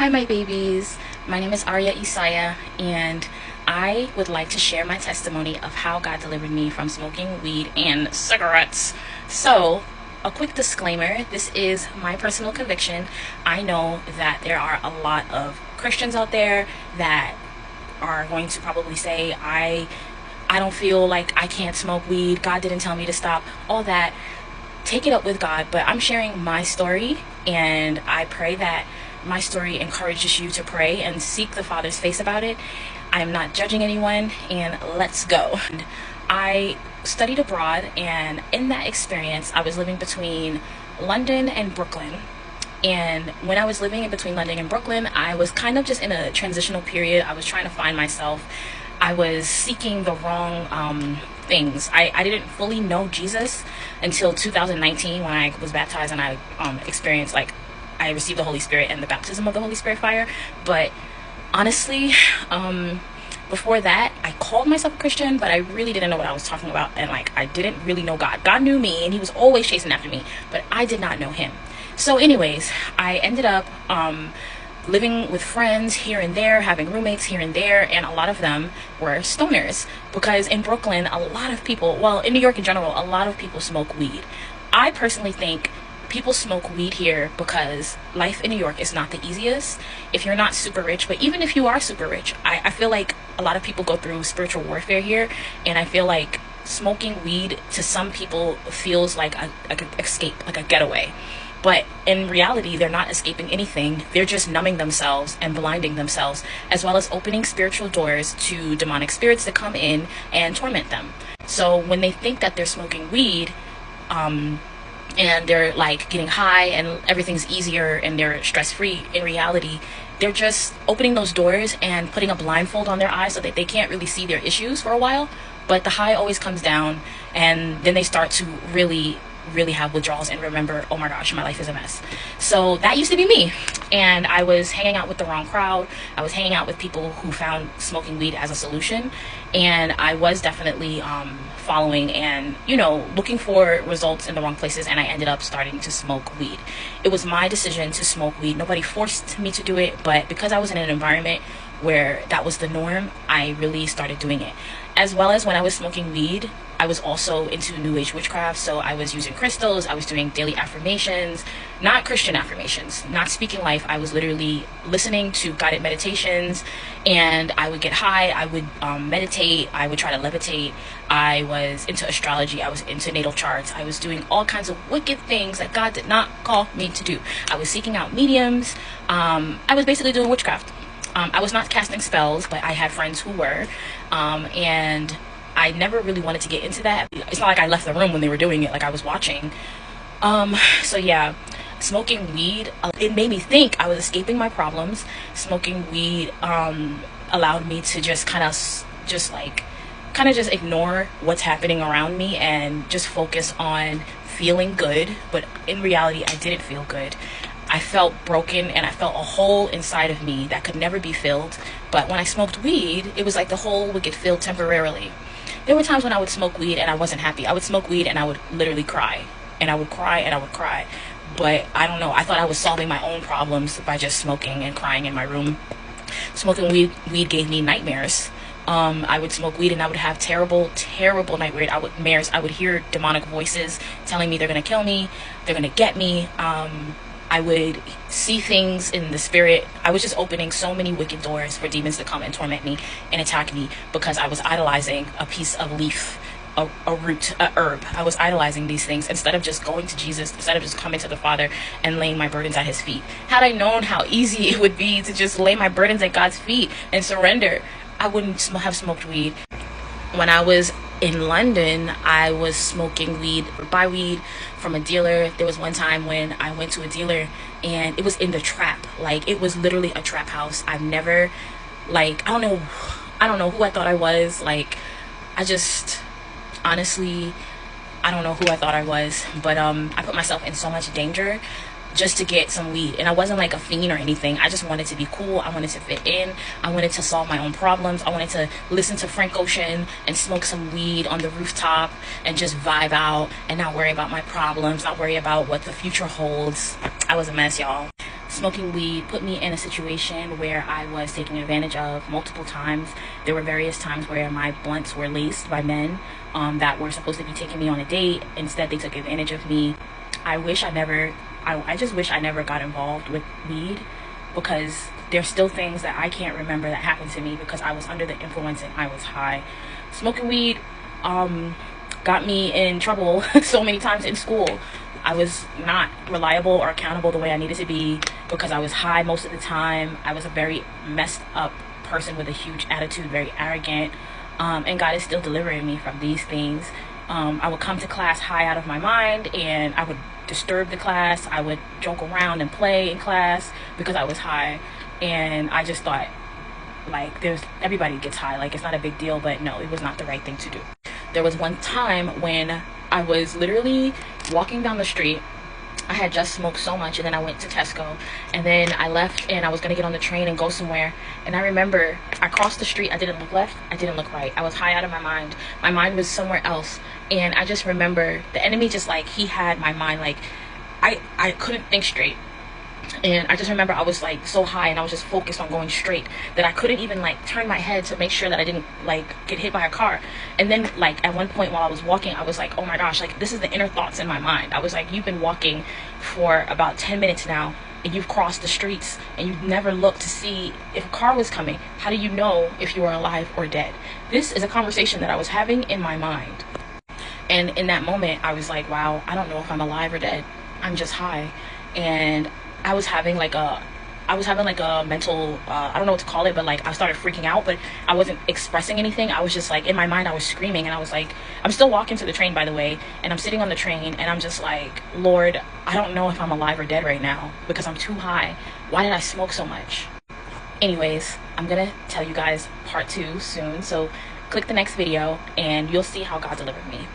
Hi, my babies. My name is Arya Isaiah, and I would like to share my testimony of how God delivered me from smoking weed and cigarettes. So, a quick disclaimer, this is my personal conviction. I know that there are a lot of Christians out there that are going to probably say, I don't feel like I can't smoke weed. God didn't tell me to stop. All that. Take it up with God, but I'm sharing my story, and I pray that my story encourages you to pray and seek the Father's face about it. I am not judging anyone, and let's go. I studied abroad, and in that experience, I was living between London and Brooklyn. And when I was living in between London and Brooklyn, I was kind of just in a transitional period. I was trying to find myself. I was seeking the wrong things. I didn't fully know Jesus until 2019 when I was baptized and I experienced, like, I received the Holy Spirit and the baptism of the Holy Spirit fire. But honestly, before that, I called myself a Christian, but I really didn't know what I was talking about. And, like, I didn't really know God. God knew me, and he was always chasing after me, but I did not know him. So anyways, I ended up living with friends here and there, having roommates here and there, and a lot of them were stoners. Because in Brooklyn, a lot of people, well, in New York in general, a lot of people smoke weed. I personally think people smoke weed here because life in New York is not the easiest if you're not super rich. But even if you are super rich, I feel like a lot of people go through spiritual warfare here, and I feel like smoking weed to some people feels like an escape, like a getaway. But in reality, they're not escaping anything. They're just numbing themselves and blinding themselves, as well as opening spiritual doors to demonic spirits to come in and torment them. So when they think that they're smoking weed, and they're like getting high and everything's easier and they're stress-free, in reality, they're just opening those doors and putting a blindfold on their eyes so that they can't really see their issues for a while. But the high always comes down, and then they start to really have withdrawals and remember, oh my gosh, my life is a mess. So that used to be me, and I was hanging out with the wrong crowd. I was hanging out with people who found smoking weed as a solution, and I was definitely following and looking for results in the wrong places, and I ended up starting to smoke weed. It was my decision to smoke weed. Nobody forced me to do it, but because I was in an environment where that was the norm, I really started doing it. As well as when I was smoking weed, I was also into New Age witchcraft, so I was using crystals, I was doing daily affirmations, not Christian affirmations, not speaking life. I was literally listening to guided meditations, and I would get high, I would meditate, I would try to levitate, I was into astrology, I was into natal charts, I was doing all kinds of wicked things that God did not call me to do. I was seeking out mediums, I was basically doing witchcraft. I was not casting spells, but I had friends who were, and I never really wanted to get into that. It's not like I left the room when they were doing it, like I was watching. So yeah, smoking weed, it made me think I was escaping my problems. Smoking weed allowed me to just kind of just ignore what's happening around me and just focus on feeling good. But in reality, I didn't feel good. I felt broken, and I felt a hole inside of me that could never be filled. But when I smoked weed, it was like the hole would get filled temporarily. There were times when I would smoke weed and I wasn't happy. I would smoke weed and I would literally cry. And I would cry and I would cry. But I don't know, I thought I was solving my own problems by just smoking and crying in my room. Smoking weed gave me nightmares. I would smoke weed and I would have terrible nightmares. I would hear demonic voices telling me they're going to kill me, they're going to get me. I would see things in the spirit. I was just opening so many wicked doors for demons to come and torment me and attack me because I was idolizing a piece of leaf, a root, a herb. I was idolizing these things instead of just going to Jesus, instead of just coming to the Father and laying my burdens at his feet. Had I known how easy it would be to just lay my burdens at God's feet and surrender, I wouldn't have smoked weed. When I was in London, I was smoking weed, buy weed from a dealer. There was one time when I went to a dealer and it was in the trap. Like, it was literally a trap house. I've never, like, I don't know who I thought I was. Like, honestly, I don't know who I thought I was, but I put myself in so much danger just to get some weed. And I wasn't like a fiend or anything. I just wanted to be cool. I wanted to fit in. I wanted to solve my own problems. I wanted to listen to Frank Ocean and smoke some weed on the rooftop and just vibe out and not worry about my problems, not worry about what the future holds. I was a mess, y'all. Smoking weed put me in a situation where I was taken advantage of multiple times. There were various times where my blunts were laced by men that were supposed to be taking me on a date. Instead, they took advantage of me. I just wish I never got involved with weed, because there's still things that I can't remember that happened to me because I was under the influence and I was high. Smoking weed got me in trouble so many times in school. I was not reliable or accountable the way I needed to be because I was high most of the time. I was a very messed up person with a huge attitude, very arrogant, and God is still delivering me from these things. I would come to class high out of my mind, and I would disturb the class. I would joke around and play in class because I was high, and I just thought, like, everybody gets high, like it's not a big deal. But no, it was not the right thing to do. There was one time when I was literally walking down the street. I had just smoked so much, and then I went to Tesco, and then I left, and I was gonna get on the train and go somewhere. And I remember I crossed the street. I didn't look left, I didn't look right. I was high out of my mind. My mind was somewhere else, and I just remember the enemy just, like, he had my mind, like, I couldn't think straight. And I just remember I was, like, so high, and I was just focused on going straight that I couldn't even, like, turn my head to make sure that I didn't, like, get hit by a car. And then, like, at one point while I was walking, I was like, oh my gosh, like, this is the inner thoughts in my mind. I was like, you've been walking for about 10 minutes now, and you've crossed the streets, and you've never looked to see if a car was coming. How do you know if you are alive or dead? This is a conversation that I was having in my mind. And in that moment, I was like, wow, I don't know if I'm alive or dead. I'm just high. And I was having like a mental, I don't know what to call it, but like I started freaking out, but I wasn't expressing anything. I was just like, in my mind, I was screaming, and I was like, I'm still walking to the train, by the way, and I'm sitting on the train, and I'm just like, Lord, I don't know if I'm alive or dead right now because I'm too high. Why did I smoke so much? Anyways, I'm gonna tell you guys part 2 soon, so click the next video and you'll see how God delivered me.